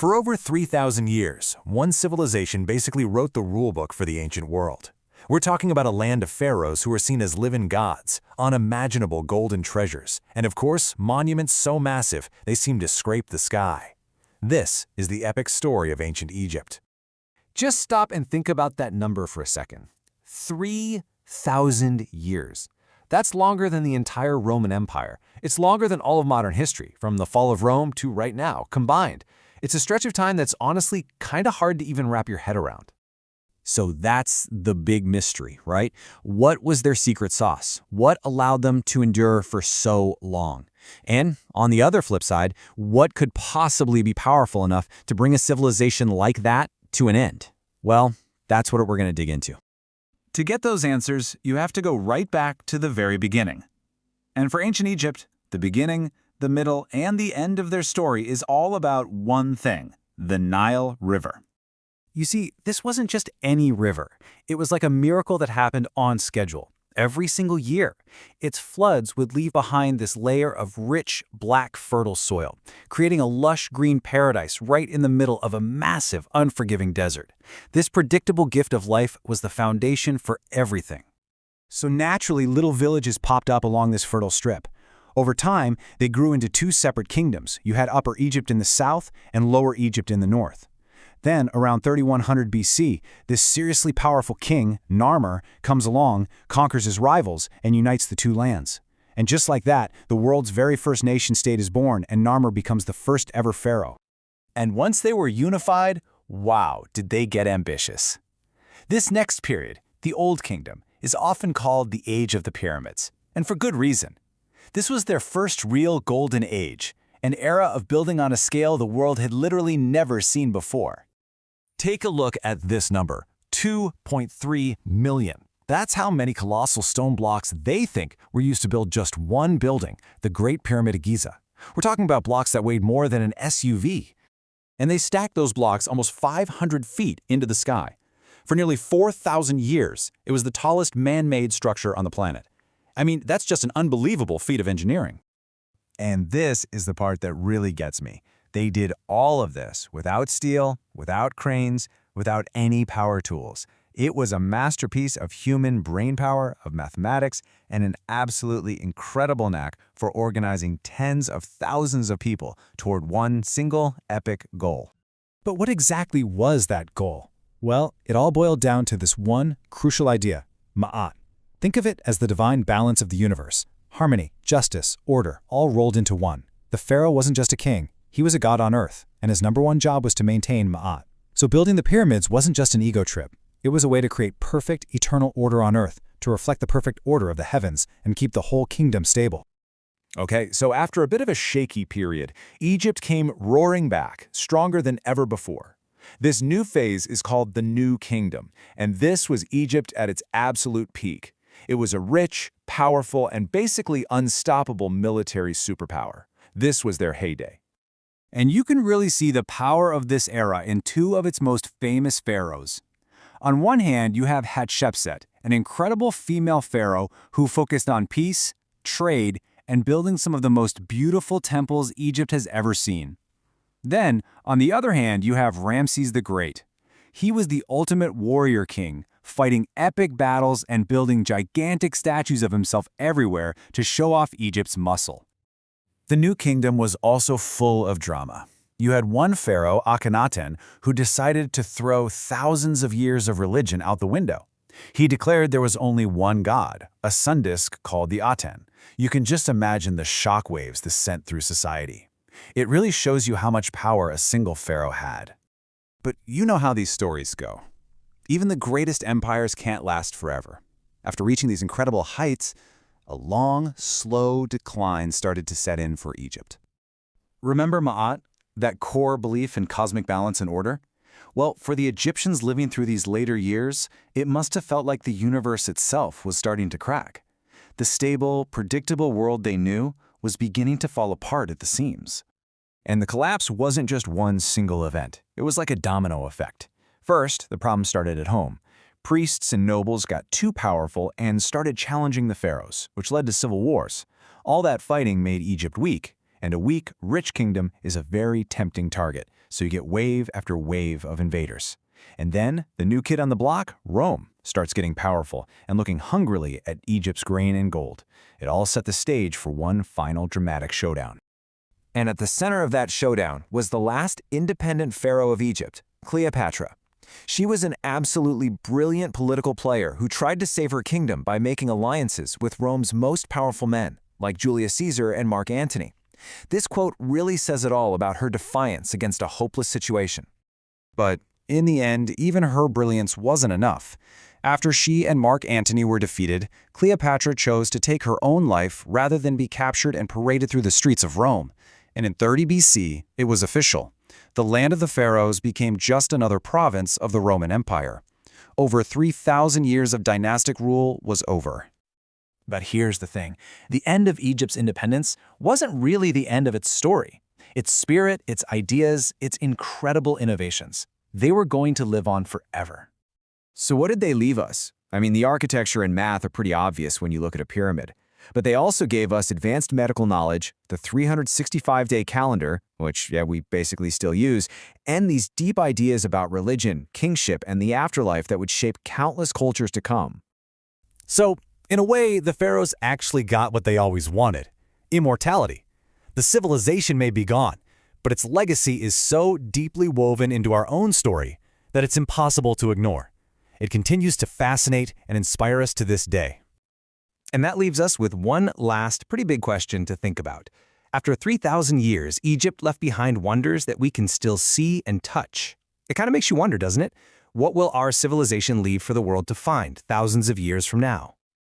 For over 3,000 years, one civilization basically wrote the rulebook for the ancient world. We're talking about a land of pharaohs who are seen as living gods, unimaginable golden treasures, and of course, monuments so massive they seem to scrape the sky. This is the epic story of ancient Egypt. Just stop and think about that number for a second. 3,000 years. That's longer than the entire Roman Empire. It's longer than all of modern history, from the fall of Rome to right now, combined. It's a stretch of time that's honestly kind of hard to even wrap your head around. So that's the big mystery, right? What was their secret sauce? What allowed them to endure for so long? And on the other flip side, what could possibly be powerful enough to bring a civilization like that to an end? Well, that's what we're going to dig into. To get those answers, you have to go right back to the very beginning. And for ancient Egypt, the beginning, the middle, and the end of their story is all about one thing: the Nile River. You see, this wasn't just any river. It was like a miracle that happened on schedule, every single year. Its floods would leave behind this layer of rich, black, fertile soil, creating a lush green paradise right in the middle of a massive, unforgiving desert. This predictable gift of life was the foundation for everything. So naturally, little villages popped up along this fertile strip. Over time, they grew into two separate kingdoms. You had Upper Egypt in the south and Lower Egypt in the north. Then, around 3100 BC, this seriously powerful king, Narmer, comes along, conquers his rivals, and unites the two lands. And just like that, the world's very first nation-state is born, and Narmer becomes the first ever pharaoh. And once they were unified, wow, did they get ambitious. This next period, the Old Kingdom, is often called the Age of the Pyramids, and for good reason. This was their first real golden age, an era of building on a scale the world had literally never seen before. Take a look at this number, 2.3 million. That's how many colossal stone blocks they think were used to build just one building, the Great Pyramid of Giza. We're talking about blocks that weighed more than an SUV. And they stacked those blocks almost 500 feet into the sky. For nearly 4,000 years, it was the tallest man-made structure on the planet. I mean, that's just an unbelievable feat of engineering. And this is the part that really gets me. They did all of this without steel, without cranes, without any power tools. It was a masterpiece of human brainpower, of mathematics, and an absolutely incredible knack for organizing tens of thousands of people toward one single epic goal. But what exactly was that goal? Well, it all boiled down to this one crucial idea: Ma'at. Think of it as the divine balance of the universe. Harmony, justice, order, all rolled into one. The pharaoh wasn't just a king. He was a god on earth, and his number one job was to maintain Ma'at. So building the pyramids wasn't just an ego trip. It was a way to create perfect, eternal order on earth, to reflect the perfect order of the heavens and keep the whole kingdom stable. Okay, so after a bit of a shaky period, Egypt came roaring back, stronger than ever before. This new phase is called the New Kingdom, and this was Egypt at its absolute peak. It was a rich, powerful, and basically unstoppable military superpower. This was their heyday. And you can really see the power of this era in two of its most famous pharaohs. On one hand, you have Hatshepsut, an incredible female pharaoh who focused on peace, trade, and building some of the most beautiful temples Egypt has ever seen. Then, on the other hand, you have Ramses the Great. He was the ultimate warrior king, fighting epic battles and building gigantic statues of himself everywhere to show off Egypt's muscle. The New Kingdom was also full of drama. You had one pharaoh, Akhenaten, who decided to throw thousands of years of religion out the window. He declared there was only one god, a sun disk called the Aten. You can just imagine the shockwaves this sent through society. It really shows you how much power a single pharaoh had. But you know how these stories go. Even the greatest empires can't last forever. After reaching these incredible heights, a long, slow decline started to set in for Egypt. Remember Ma'at, that core belief in cosmic balance and order? Well, for the Egyptians living through these later years, it must have felt like the universe itself was starting to crack. The stable, predictable world they knew was beginning to fall apart at the seams. And the collapse wasn't just one single event. It was like a domino effect. First, the problem started at home. Priests and nobles got too powerful and started challenging the pharaohs, which led to civil wars. All that fighting made Egypt weak, and a weak, rich kingdom is a very tempting target. so you get wave after wave of invaders. And then, the new kid on the block, Rome, starts getting powerful and looking hungrily at Egypt's grain and gold. It all set the stage for one final dramatic showdown. And at the center of that showdown was the last independent pharaoh of Egypt, Cleopatra. She was an absolutely brilliant political player who tried to save her kingdom by making alliances with Rome's most powerful men, like Julius Caesar and Mark Antony. This quote really says it all about her defiance against a hopeless situation. But in the end, even her brilliance wasn't enough. After she and Mark Antony were defeated, Cleopatra chose to take her own life rather than be captured and paraded through the streets of Rome. And in 30 BC, it was official. The land of the pharaohs became just another province of the Roman Empire. Over 3,000 years of dynastic rule was over. But here's the thing. The end of Egypt's independence wasn't really the end of its story. Its spirit, its ideas, its incredible innovations. They were going to live on forever. So what did they leave us? I mean, the architecture and math are pretty obvious when you look at a pyramid. But they also gave us advanced medical knowledge, the 365-day calendar, which we basically still use, and these deep ideas about religion, kingship, and the afterlife that would shape countless cultures to come. So, in a way, the pharaohs actually got what they always wanted: immortality. The civilization may be gone, but its legacy is so deeply woven into our own story that it's impossible to ignore. It continues to fascinate and inspire us to this day. And that leaves us with one last pretty big question to think about. After 3,000 years, Egypt left behind wonders that we can still see and touch. It kind of makes you wonder, doesn't it? What will our civilization leave for the world to find thousands of years from now?